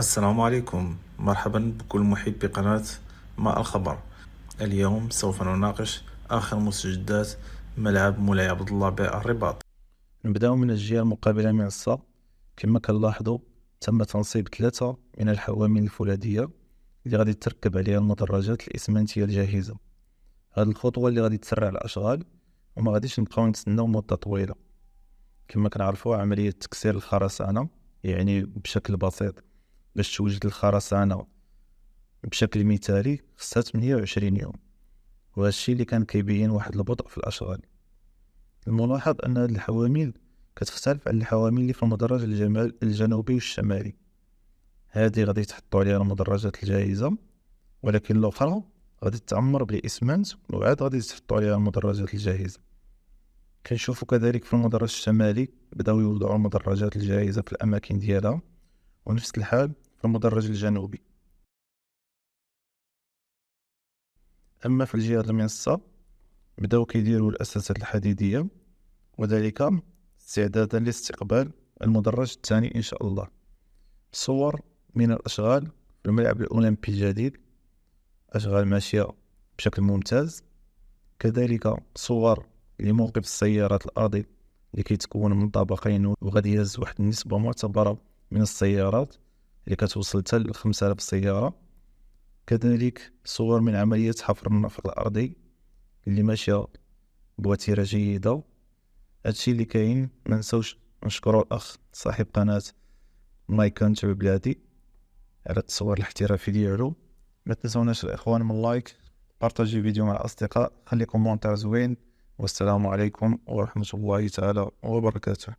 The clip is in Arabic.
السلام عليكم، مرحبا بكل محبي قناة ماء الخبر. اليوم سوف نناقش آخر مستجدات ملعب مولاي عبد الله بالرباط. نبداو من الجهة المقابلة من الصا. كما كنلاحظوا تم تنصيب 3 من الحوامل الفولاذية اللي غادي تركب عليها المدرجات الإسمنتية الجاهزة. هاد الخطوة اللي غادي تسرع الأشغال وما غاديش نبقاو نتسناو مدة طويلة. كما كنعرفوا عملية تكسير الخرسانة يعني بشكل بسيط باش توجد الخرسانة بشكل مثالي خصها 28 يوم، وهادشي اللي كان كيبين واحد البطء في الأشغال. الملاحظ أن هاد الحوامل كتختلف على الحوامل اللي في المدرج الجنوبي والشمالي. هذه غادي تحطوا عليها المدرجات الجاهزة، ولكن الأخرى غادي تعمر بالإسمنت وعاد غادي تحطوا عليها المدرجات الجاهزة. كنشوفوا كذلك في المدرج الشمالي بداو يوضعوا المدرجات الجاهزة في الأماكن ديالها، ونفس الحال في المدرج الجنوبي. أما في الجهة المنصة بداو كيديروا الأساسات الحديدية، وذلك استعدادا لاستقبال المدرج الثاني إن شاء الله. صور من الأشغال في الملعب الأولمبي الجديد، أشغال ماشية بشكل ممتاز. كذلك صور لموقف السيارات الأرضي اللي كيتكون من طابقين، وغادي يهز واحد النسبة معتبرة من السيارات اللي كتوصل حتى ل 5000 سيارة. كذلك صور من عملية حفر النفق الأرضي اللي ماشية بوتيرة جيدة. هادشي اللي كاين. منسوش نشكروا الأخ صاحب قناة مايكان تبع بلادي على التصوير الاحترافي ديالو. ما تنسوناش الاخوان من لايك، بارطاجي فيديو مع الاصدقاء، خلي كومونتير زوين، والسلام عليكم ورحمة الله تعالى وبركاته.